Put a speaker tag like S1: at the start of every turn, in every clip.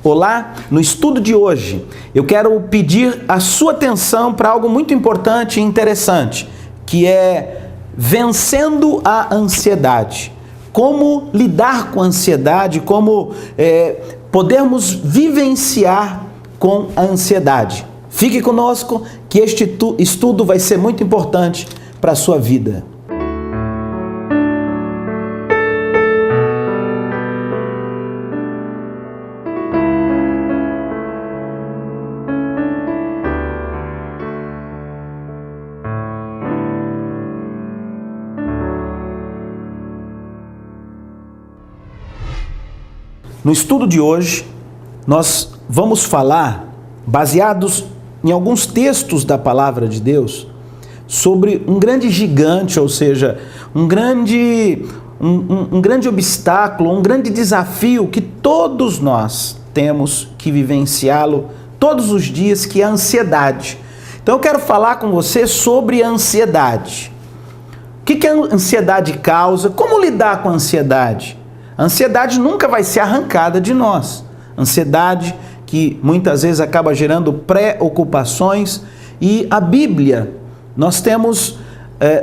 S1: Olá, no estudo de hoje eu quero pedir a sua atenção para algo muito importante e interessante, que é vencendo a ansiedade. Como lidar com a ansiedade, como podermos vivenciar com a ansiedade. Fique conosco que este estudo vai ser muito importante para a sua vida. No estudo de hoje, nós vamos falar, baseados em alguns textos da Palavra de Deus, sobre um grande gigante, ou seja, um grande obstáculo, um grande desafio que todos nós temos que vivenciá-lo todos os dias, que é a ansiedade. Então eu quero falar com você sobre a ansiedade. O que a ansiedade causa? Como lidar com a ansiedade? A ansiedade nunca vai ser arrancada de nós. Ansiedade que muitas vezes acaba gerando preocupações. E a Bíblia, nós temos,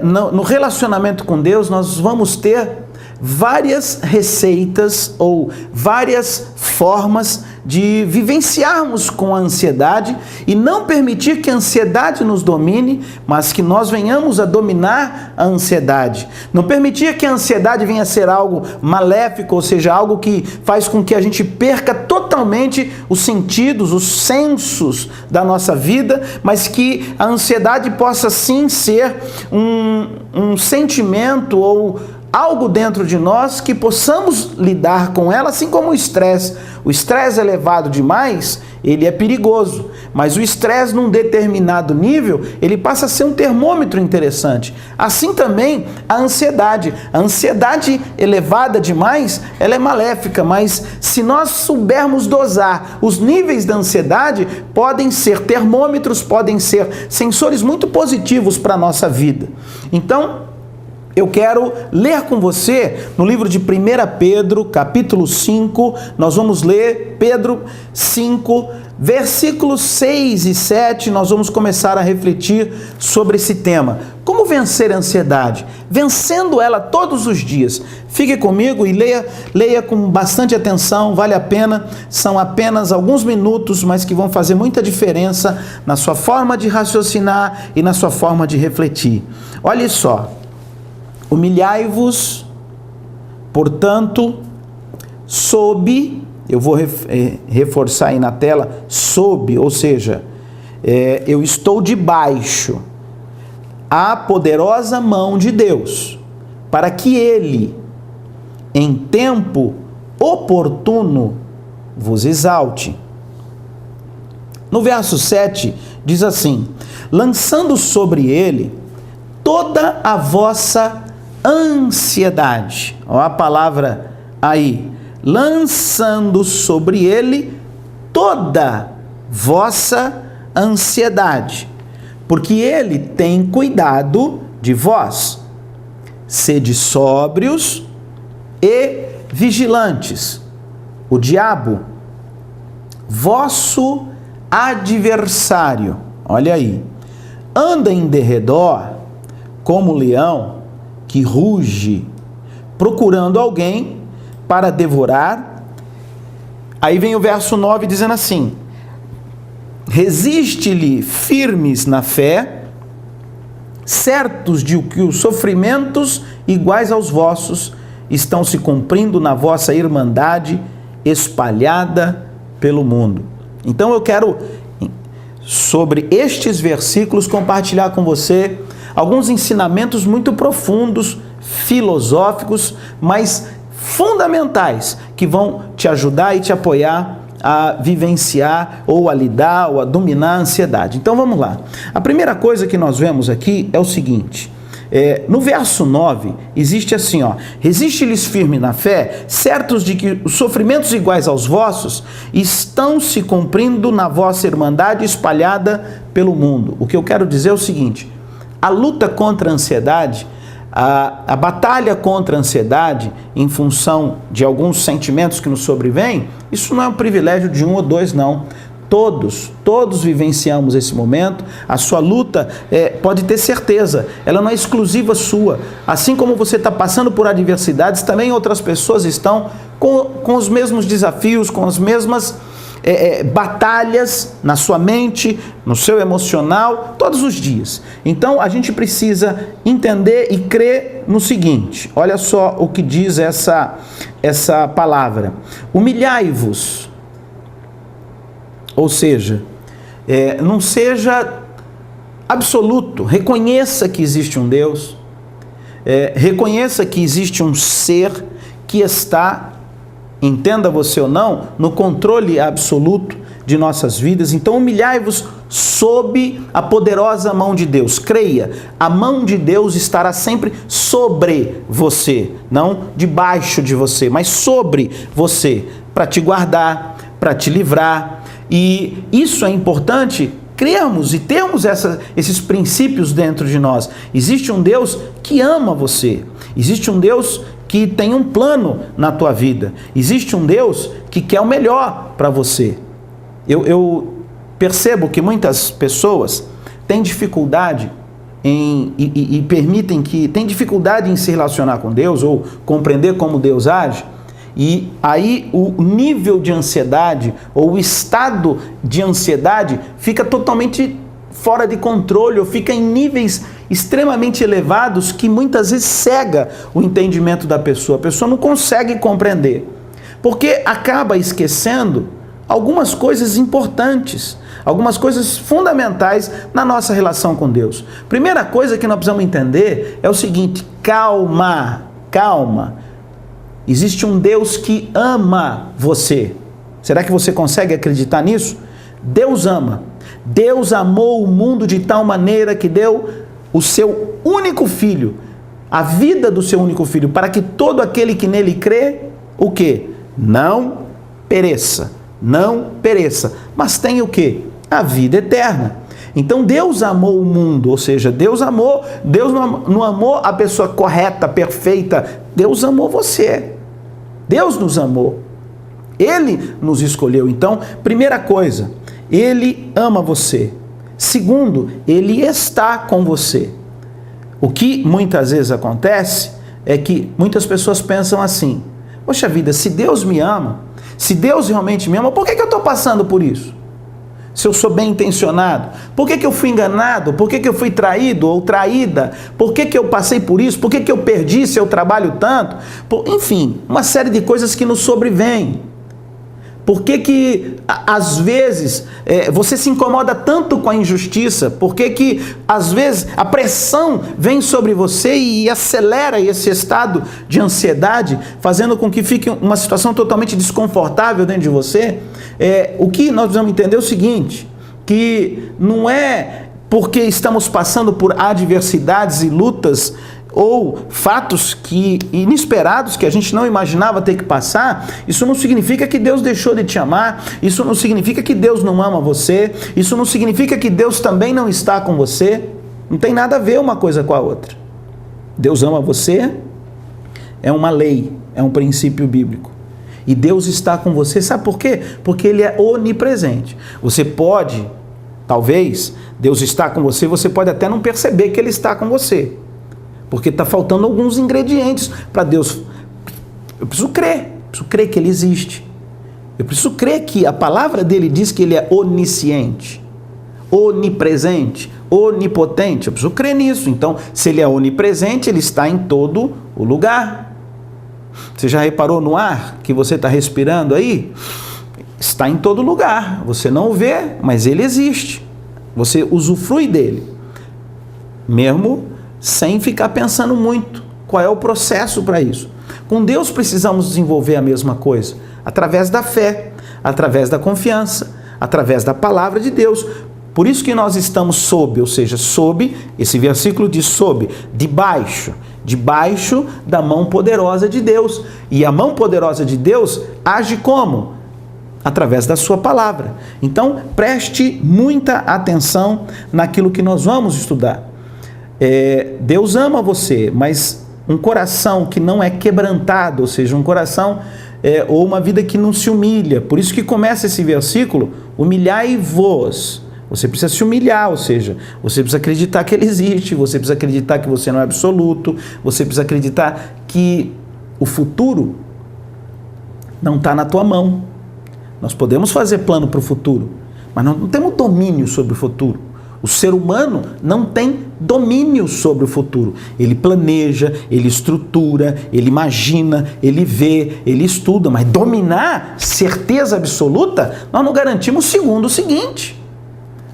S1: no relacionamento com Deus, nós vamos ter várias receitas ou várias formas de vivenciarmos com a ansiedade e não permitir que a ansiedade nos domine, mas que nós venhamos a dominar a ansiedade. Não permitir que a ansiedade venha a ser algo maléfico, ou seja, algo que faz com que a gente perca totalmente os sentidos, os sensos da nossa vida, mas que a ansiedade possa sim ser um sentimento ou algo dentro de nós que possamos lidar com ela, assim como o estresse. O estresse elevado demais, ele é perigoso, mas o estresse num determinado nível, ele passa a ser um termômetro interessante. Assim também a ansiedade. A ansiedade elevada demais, ela é maléfica, mas se nós soubermos dosar os níveis da ansiedade, podem ser termômetros, podem ser sensores muito positivos para a nossa vida. Então, eu quero ler com você no livro de 1 Pedro, capítulo 5, nós vamos ler Pedro 5, versículos 6 e 7, nós vamos começar a refletir sobre esse tema. Como vencer a ansiedade? Vencendo ela todos os dias. Fique comigo e leia com bastante atenção, vale a pena, são apenas alguns minutos, mas que vão fazer muita diferença na sua forma de raciocinar e na sua forma de refletir. Olha só. Humilhai-vos, portanto, sob, eu vou reforçar aí na tela, sob, ou seja, eu estou debaixo a poderosa mão de Deus, para que Ele, em tempo oportuno, vos exalte. No verso 7, diz assim: lançando sobre Ele toda a vossa ansiedade. Olha a palavra aí. Lançando sobre ele toda vossa ansiedade, porque ele tem cuidado de vós. Sede sóbrios e vigilantes. O diabo, vosso adversário, olha aí, anda em derredor como leão que ruge, procurando alguém para devorar. Aí vem o verso 9 dizendo assim: resiste-lhe firmes na fé, certos de que os sofrimentos iguais aos vossos estão se cumprindo na vossa irmandade espalhada pelo mundo. Então eu quero, sobre estes versículos, compartilhar com você alguns ensinamentos muito profundos, filosóficos, mas fundamentais, que vão te ajudar e te apoiar a vivenciar ou a lidar ou a dominar a ansiedade. Então vamos lá. A primeira coisa que nós vemos aqui é o seguinte: no verso 9, existe assim, ó: resiste-lhes firme na fé, certos de que os sofrimentos iguais aos vossos estão se cumprindo na vossa irmandade espalhada pelo mundo. O que eu quero dizer é o seguinte: a luta contra a ansiedade, A batalha contra a ansiedade, em função de alguns sentimentos que nos sobrevêm, isso não é um privilégio de um ou dois, não. Todos vivenciamos esse momento. A sua luta, pode ter certeza, ela não é exclusiva sua. Assim como você está passando por adversidades, também outras pessoas estão com os mesmos desafios, com as mesmas batalhas na sua mente, no seu emocional, todos os dias. Então a gente precisa entender e crer no seguinte: olha só o que diz essa palavra: humilhai-vos. Ou seja, não seja absoluto, reconheça que existe um Deus, reconheça que existe um ser que está, entenda você ou não, no controle absoluto de nossas vidas. Então humilhai-vos sob a poderosa mão de Deus. Creia, a mão de Deus estará sempre sobre você, não debaixo de você, mas sobre você, para te guardar, para te livrar. E isso é importante, crermos e termos esses princípios dentro de nós. Existe um Deus que ama você, existe um Deus que tem um plano na tua vida, existe um Deus que quer o melhor para você. Eu percebo que muitas pessoas têm dificuldade têm dificuldade em se relacionar com Deus ou compreender como Deus age. E aí o nível de ansiedade ou o estado de ansiedade fica totalmente fora de controle ou fica em níveis extremamente elevados que muitas vezes cega o entendimento da pessoa. A pessoa não consegue compreender, porque acaba esquecendo algumas coisas importantes, algumas coisas fundamentais na nossa relação com Deus. Primeira coisa que nós precisamos entender é o seguinte: calma. Existe um Deus que ama você. Será que você consegue acreditar nisso? Deus ama. Deus amou o mundo de tal maneira que deu o seu único filho, a vida do seu único filho, para que todo aquele que nele crê, o quê? Não pereça, mas tenha o quê? A vida eterna. Então Deus amou o mundo, ou seja, Deus não amou a pessoa correta, perfeita, Deus amou você. Deus nos amou. Ele nos escolheu. Então, primeira coisa, Ele ama você. Segundo, Ele está com você. O que muitas vezes acontece é que muitas pessoas pensam assim: poxa vida, se Deus me ama, se Deus realmente me ama, por que eu estou passando por isso? Se eu sou bem intencionado, por que eu fui enganado? Por que eu fui traído ou traída? Por que eu passei por isso? Por que eu perdi se eu trabalho tanto? Enfim, uma série de coisas que nos sobrevêm. Por que às vezes você se incomoda tanto com a injustiça? Por que às vezes a pressão vem sobre você e acelera esse estado de ansiedade, fazendo com que fique uma situação totalmente desconfortável dentro de você? O que nós precisamos entender é o seguinte: que não é porque estamos passando por adversidades e lutas ou fatos inesperados que a gente não imaginava ter que passar, isso não significa que Deus deixou de te amar, isso não significa que Deus não ama você, isso não significa que Deus também não está com você. Não tem nada a ver uma coisa com a outra. Deus ama você, é uma lei, é um princípio bíblico. E Deus está com você, sabe por quê? Porque Ele é onipresente. Você pode, talvez, Deus está com você, você pode até não perceber que Ele está com você, porque está faltando alguns ingredientes para Deus. Eu preciso crer que Ele existe. Eu preciso crer que a palavra dele diz que Ele é onisciente, onipresente, onipotente. Eu preciso crer nisso. Então, se Ele é onipresente, Ele está em todo o lugar. Você já reparou no ar que você está respirando aí? Está em todo lugar. Você não o vê, mas ele existe. Você usufrui dele, mesmo sem ficar pensando muito qual é o processo para isso. Com Deus precisamos desenvolver a mesma coisa, através da fé, através da confiança, através da palavra de Deus. Por isso que nós estamos sob, ou seja, sob, esse versículo diz sob, debaixo da mão poderosa de Deus. E a mão poderosa de Deus age como? Através da sua palavra. Então, preste muita atenção naquilo que nós vamos estudar. Deus ama você, mas um coração que não é quebrantado, ou seja, um coração ou uma vida que não se humilha. Por isso que começa esse versículo, humilhai-vos. Você precisa se humilhar, ou seja, você precisa acreditar que Ele existe, você precisa acreditar que você não é absoluto, você precisa acreditar que o futuro não está na tua mão. Nós podemos fazer plano para o futuro, mas não temos domínio sobre o futuro. O ser humano não tem domínio sobre o futuro. Ele planeja, ele estrutura, ele imagina, ele vê, ele estuda, mas dominar, certeza absoluta, nós não garantimos o segundo seguinte.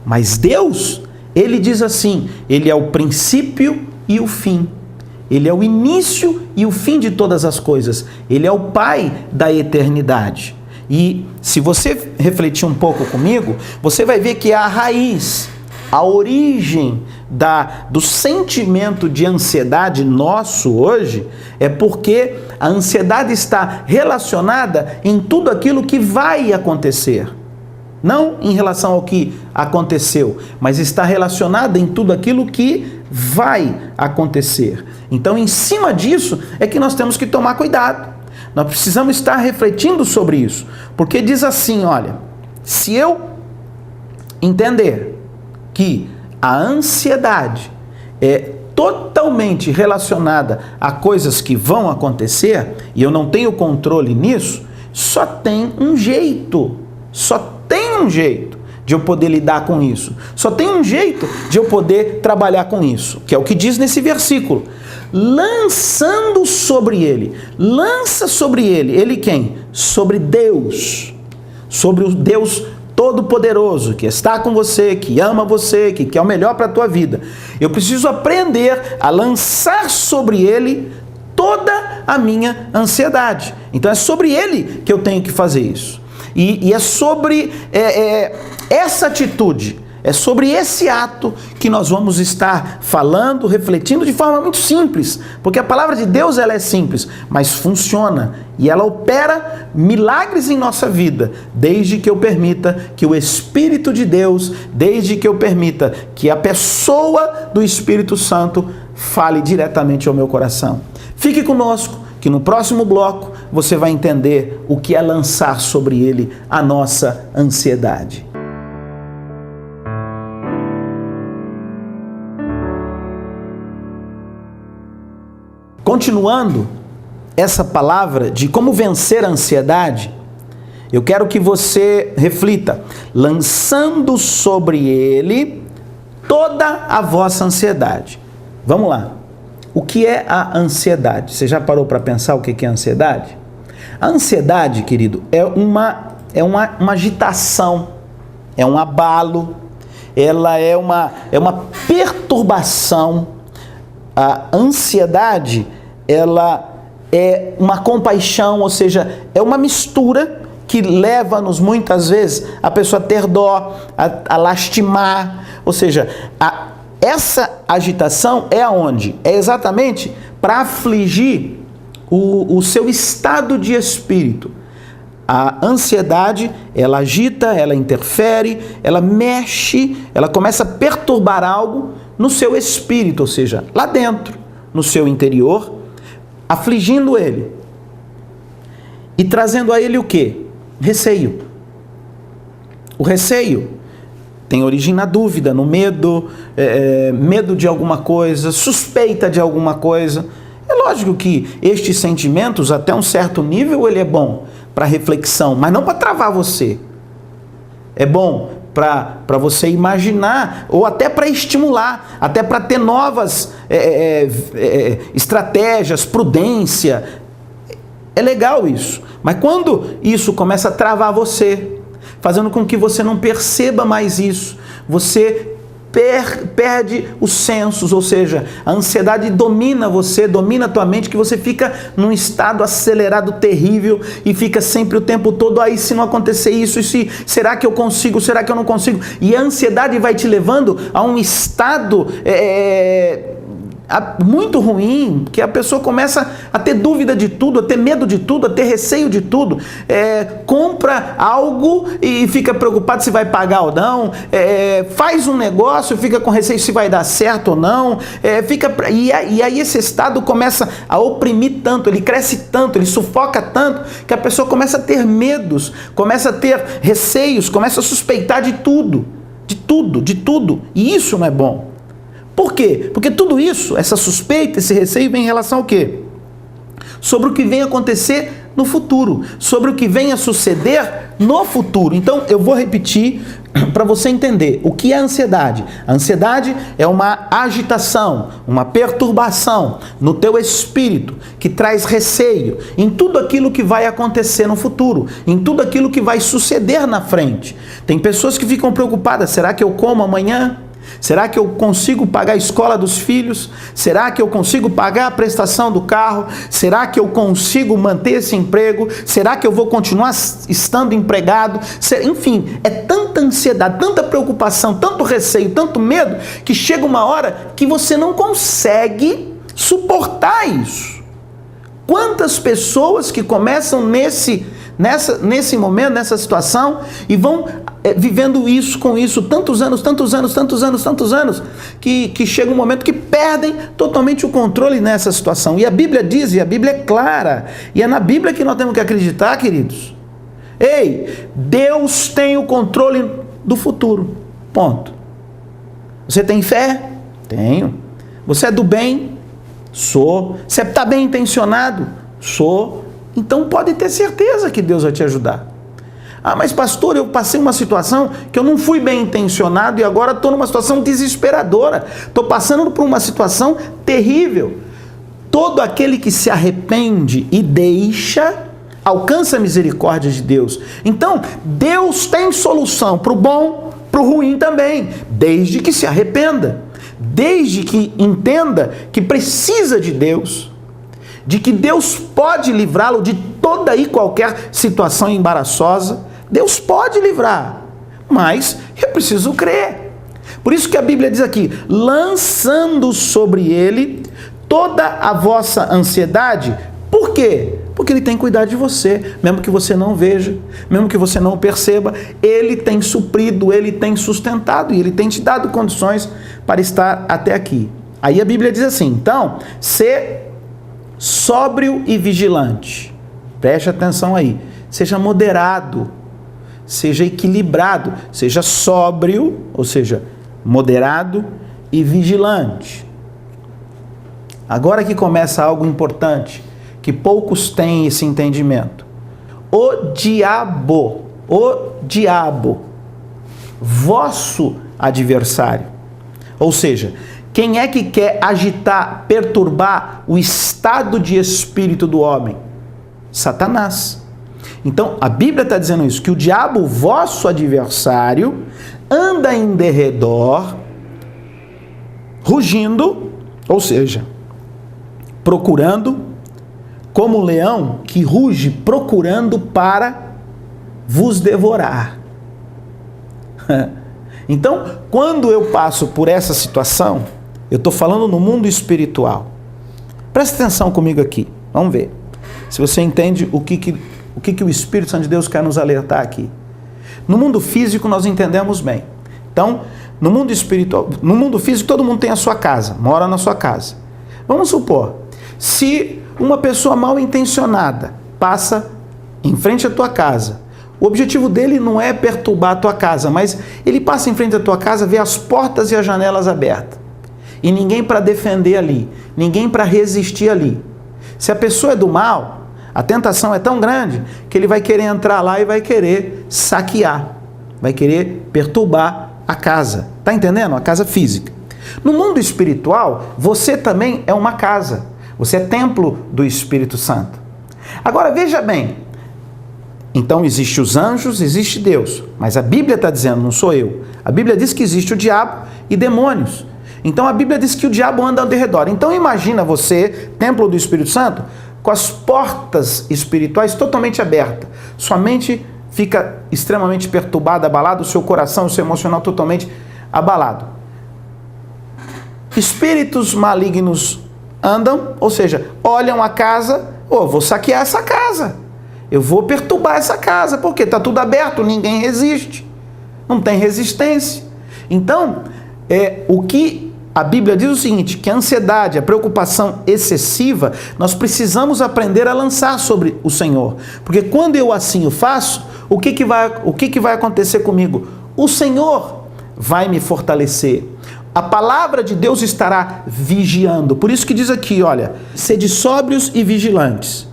S1: Mas Deus, Ele diz assim, Ele é o princípio e o fim. Ele é o início e o fim de todas as coisas. Ele é o Pai da eternidade. E se você refletir um pouco comigo, você vai ver que a raiz, a origem do sentimento de ansiedade nosso hoje é porque a ansiedade está relacionada em tudo aquilo que vai acontecer. Não em relação ao que aconteceu, mas está relacionada em tudo aquilo que vai acontecer. Então, em cima disso é que nós temos que tomar cuidado. Nós precisamos estar refletindo sobre isso. Porque diz assim, olha, se eu entender que a ansiedade é totalmente relacionada a coisas que vão acontecer, e eu não tenho controle nisso, só tem um jeito de eu poder lidar com isso. Só tem um jeito de eu poder trabalhar com isso, que é o que diz nesse versículo. Lançando sobre ele. Lança sobre ele. Ele quem? Sobre Deus. Sobre o Deus Todo-Poderoso, que está com você, que ama você, que quer o melhor para a tua vida. Eu preciso aprender a lançar sobre ele toda a minha ansiedade. Então é sobre ele que eu tenho que fazer isso. E é sobre essa atitude, é sobre esse ato que nós vamos estar falando, refletindo de forma muito simples, porque a palavra de Deus ela é simples, mas funciona e ela opera milagres em nossa vida, desde que eu permita que o Espírito de Deus, desde que eu permita que a pessoa do Espírito Santo fale diretamente ao meu coração. Fique conosco, que no próximo bloco você vai entender o que é lançar sobre ele a nossa ansiedade. Continuando essa palavra de como vencer a ansiedade, eu quero que você reflita, lançando sobre ele toda a vossa ansiedade. Vamos lá. O que é a ansiedade? Você já parou para pensar o que é a ansiedade? A ansiedade, querido, é uma agitação, é um abalo, ela é uma perturbação. A ansiedade, ela é uma compaixão, ou seja, é uma mistura que leva-nos muitas vezes a pessoa a ter dó, a lastimar, ou seja, essa agitação é aonde? É exatamente para afligir o seu estado de espírito. A ansiedade, ela agita, ela interfere, ela mexe, ela começa a perturbar algo no seu espírito, ou seja, lá dentro, no seu interior, afligindo ele. E trazendo a ele o quê? Receio. O receio tem origem na dúvida, no medo, medo de alguma coisa, suspeita de alguma coisa. É lógico que estes sentimentos, até um certo nível, ele é bom para reflexão, mas não para travar você. É bom para você imaginar, ou até para estimular, até para ter novas estratégias, prudência. É legal isso. Mas quando isso começa a travar você, fazendo com que você não perceba mais isso, você perde os sensos, ou seja, a ansiedade domina você, domina a tua mente, que você fica num estado acelerado terrível e fica sempre o tempo todo, aí se não acontecer isso, será que eu consigo, será que eu não consigo? E a ansiedade vai te levando a um estado muito ruim, que a pessoa começa a ter dúvida de tudo, a ter medo de tudo, a ter receio de tudo, compra algo e fica preocupado se vai pagar ou não, faz um negócio e fica com receio se vai dar certo ou não, e aí esse estado começa a oprimir tanto, ele cresce tanto, ele sufoca tanto, que a pessoa começa a ter medos, começa a ter receios, começa a suspeitar de tudo, e isso não é bom. Por quê? Porque tudo isso, essa suspeita, esse receio vem em relação ao quê? Sobre o que vem acontecer no futuro, sobre o que vem a suceder no futuro. Então, eu vou repetir para você entender o que é a ansiedade. A ansiedade é uma agitação, uma perturbação no teu espírito, que traz receio em tudo aquilo que vai acontecer no futuro, em tudo aquilo que vai suceder na frente. Tem pessoas que ficam preocupadas, será que eu como amanhã? Será que eu consigo pagar a escola dos filhos? Será que eu consigo pagar a prestação do carro? Será que eu consigo manter esse emprego? Será que eu vou continuar estando empregado? Enfim, é tanta ansiedade, tanta preocupação, tanto receio, tanto medo, que chega uma hora que você não consegue suportar isso. Quantas pessoas que começam nesse momento, nessa situação, e vão vivendo isso com isso, tantos anos, que chega um momento que perdem totalmente o controle nessa situação. E a Bíblia diz, e a Bíblia é clara, e é na Bíblia que nós temos que acreditar, queridos. Ei, Deus tem o controle do futuro, ponto. Você tem fé? Tenho. Você é do bem? Sou. Você está bem intencionado? Sou. Então pode ter certeza que Deus vai te ajudar. Ah, mas pastor, eu passei uma situação que eu não fui bem intencionado e agora estou numa situação desesperadora. Estou passando por uma situação terrível. Todo aquele que se arrepende e deixa, alcança a misericórdia de Deus. Então, Deus tem solução para o bom, para o ruim também, desde que se arrependa, desde que entenda que precisa de Deus, de que Deus pode livrá-lo de toda e qualquer situação embaraçosa. Deus pode livrar, mas eu preciso crer. Por isso que a Bíblia diz aqui, lançando sobre ele toda a vossa ansiedade. Por quê? Porque ele tem cuidado de você, mesmo que você não veja, mesmo que você não perceba, ele tem suprido, ele tem sustentado e ele tem te dado condições para estar até aqui. Aí a Bíblia diz assim, então, ser sóbrio e vigilante. Preste atenção aí. Seja moderado, seja equilibrado, seja sóbrio, ou seja, moderado e vigilante. Agora que começa algo importante, que poucos têm esse entendimento. O diabo, vosso adversário. Ou seja, quem é que quer agitar, perturbar o estado de espírito do homem? Satanás. Então, a Bíblia está dizendo isso, que o diabo, vosso adversário, anda em derredor, rugindo, ou seja, procurando, como um leão que ruge, procurando para vos devorar. Então, quando eu passo por essa situação, eu estou falando no mundo espiritual. Presta atenção comigo aqui, vamos ver se você entende o que o Espírito Santo de Deus quer nos alertar aqui. No mundo físico nós entendemos bem. Então, no mundo espiritual, no mundo físico todo mundo tem a sua casa, mora na sua casa. Vamos supor, se uma pessoa mal intencionada passa em frente à tua casa, o objetivo dele não é perturbar a tua casa, mas ele passa em frente à tua casa, vê as portas e as janelas abertas. E ninguém para defender ali, ninguém para resistir ali. Se a pessoa é do mal, a tentação é tão grande que ele vai querer entrar lá e vai querer saquear, vai querer perturbar a casa. Está entendendo? A casa física. No mundo espiritual, você também é uma casa. Você é templo do Espírito Santo. Agora veja bem, então existe os anjos, existe Deus, mas a Bíblia está dizendo, não sou eu, a Bíblia diz que existe o diabo e demônios. Então a Bíblia diz que o diabo anda ao redor. Então imagina você, templo do Espírito Santo, com as portas espirituais totalmente abertas. Sua mente fica extremamente perturbada, abalada, o seu coração, o seu emocional totalmente abalado. espíritos malignos andam, ou seja, olham a casa, vou saquear essa casa, eu vou perturbar essa casa, porque está tudo aberto, ninguém resiste, não tem resistência. Então, o que a Bíblia diz o seguinte, que a ansiedade, a preocupação excessiva, nós precisamos aprender a lançar sobre o Senhor, porque quando eu assim o faço, o que vai acontecer comigo? O Senhor vai me fortalecer. A palavra de Deus estará vigiando. Por isso que diz aqui, olha, sede sóbrios e vigilantes,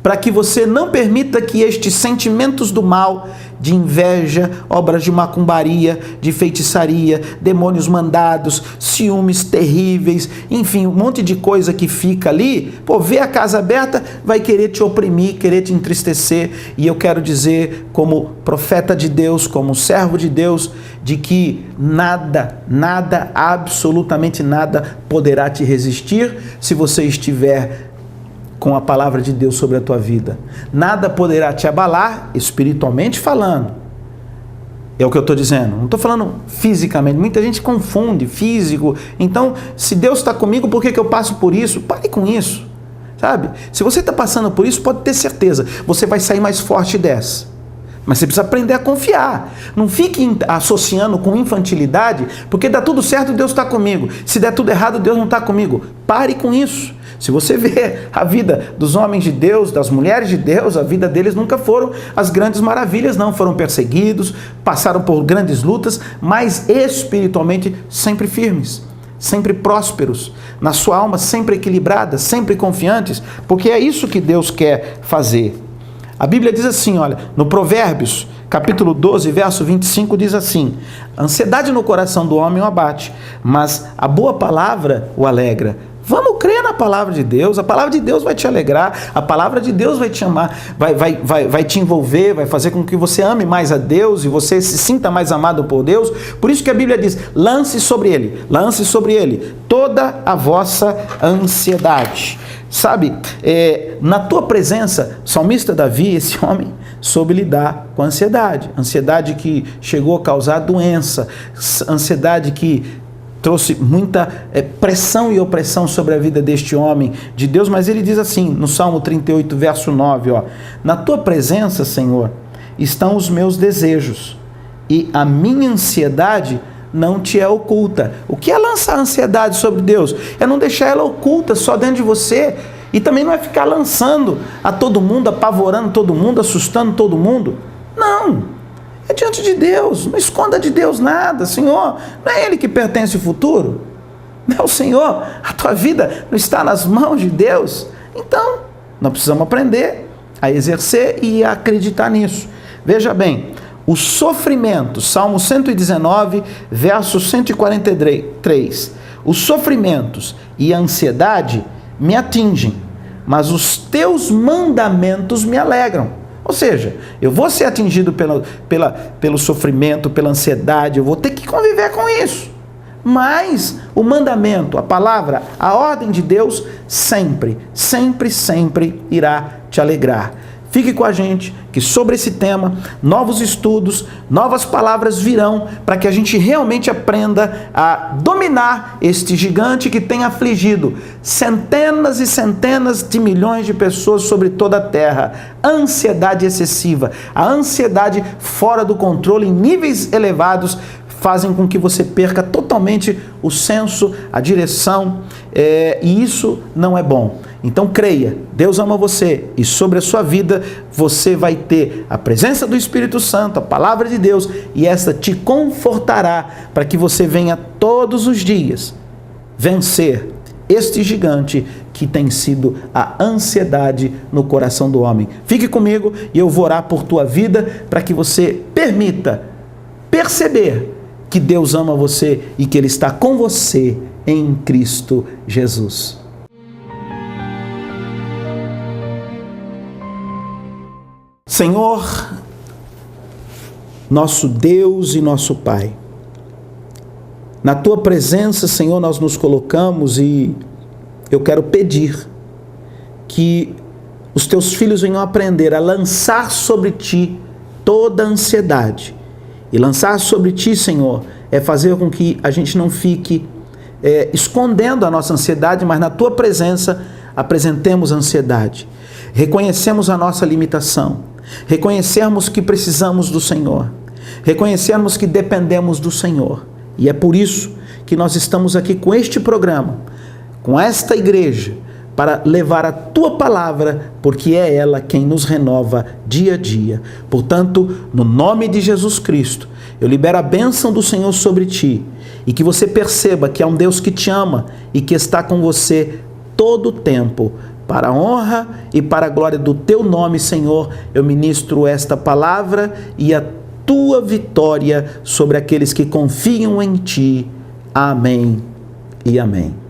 S1: para que você não permita que estes sentimentos do mal, de inveja, obras de macumbaria, de feitiçaria, demônios mandados, ciúmes terríveis, enfim, um monte de coisa que fica ali, vê a casa aberta, vai querer te oprimir, querer te entristecer. E eu quero dizer, como profeta de Deus, como servo de Deus, de que nada, absolutamente nada poderá te resistir se você estiver com a palavra de Deus sobre a tua vida. Nada poderá te abalar, espiritualmente falando. É o que eu estou dizendo. Não estou falando fisicamente. Muita gente confunde físico. Então, se Deus está comigo, por que eu passo por isso? Pare com isso. Sabe? Se você está passando por isso, pode ter certeza, você vai sair mais forte dessa. Mas você precisa aprender a confiar. Não fique associando com infantilidade, porque dá tudo certo, Deus está comigo. Se der tudo errado, Deus não está comigo. Pare com isso. Se você vê a vida dos homens de Deus, das mulheres de Deus, a vida deles nunca foram as grandes maravilhas, não. Foram perseguidos, passaram por grandes lutas, mas espiritualmente sempre firmes, sempre prósperos, na sua alma sempre equilibrada, sempre confiantes, porque é isso que Deus quer fazer. A Bíblia diz assim, olha, no Provérbios, capítulo 12, verso 25, diz assim: ansiedade no coração do homem o abate, mas a boa palavra o alegra. Vamos crer na palavra de Deus, a palavra de Deus vai te alegrar, a palavra de Deus vai te amar, vai te envolver, vai fazer com que você ame mais a Deus e você se sinta mais amado por Deus. Por isso que a Bíblia diz, lance sobre ele toda a vossa ansiedade. Sabe, na tua presença, o salmista Davi, esse homem, soube lidar com a ansiedade. Ansiedade que chegou a causar doença, ansiedade que trouxe muita pressão e opressão sobre a vida deste homem de Deus, mas ele diz assim, no Salmo 38, verso 9, na tua presença, Senhor, estão os meus desejos, e a minha ansiedade não te é oculta. O que é lançar a ansiedade sobre Deus? É não deixar ela oculta só dentro de você, e também não é ficar lançando a todo mundo, apavorando todo mundo, assustando todo mundo. Não! É diante de Deus, não esconda de Deus nada, Senhor, não é Ele que pertence o futuro, não é o Senhor, a tua vida não está nas mãos de Deus. Então, nós precisamos aprender a exercer e a acreditar nisso. Veja bem, o sofrimento, Salmo 119, verso 143, os sofrimentos e a ansiedade me atingem, mas os teus mandamentos me alegram. Ou seja, eu vou ser atingido pelo sofrimento, pela ansiedade, eu vou ter que conviver com isso. Mas o mandamento, a palavra, a ordem de Deus, sempre irá te alegrar. Fique com a gente, que sobre esse tema, novos estudos, novas palavras virão, para que a gente realmente aprenda a dominar este gigante que tem afligido centenas e centenas de milhões de pessoas sobre toda a terra. A ansiedade excessiva, a ansiedade fora do controle, em níveis elevados, fazem com que você perca totalmente o senso, a direção, e isso não é bom. Então creia, Deus ama você e sobre a sua vida você vai ter a presença do Espírito Santo, a palavra de Deus, e esta te confortará para que você venha todos os dias vencer este gigante que tem sido a ansiedade no coração do homem. Fique comigo e eu vou orar por tua vida para que você permita perceber que Deus ama você e que Ele está com você em Cristo Jesus. Senhor, nosso Deus e nosso Pai, na Tua presença, Senhor, nós nos colocamos e eu quero pedir que os Teus filhos venham aprender a lançar sobre Ti toda a ansiedade. E lançar sobre Ti, Senhor, é fazer com que a gente não fique escondendo a nossa ansiedade, mas na tua presença apresentemos a ansiedade. Reconhecemos a nossa limitação, reconhecermos que precisamos do Senhor, reconhecermos que dependemos do Senhor. E é por isso que nós estamos aqui com este programa, com esta igreja, para levar a tua palavra, porque é ela quem nos renova dia a dia. Portanto, no nome de Jesus Cristo, eu libero a bênção do Senhor sobre ti, e que você perceba que há um Deus que te ama e que está com você todo o tempo. Para a honra e para a glória do teu nome, Senhor, eu ministro esta palavra e a tua vitória sobre aqueles que confiam em ti. Amém e amém.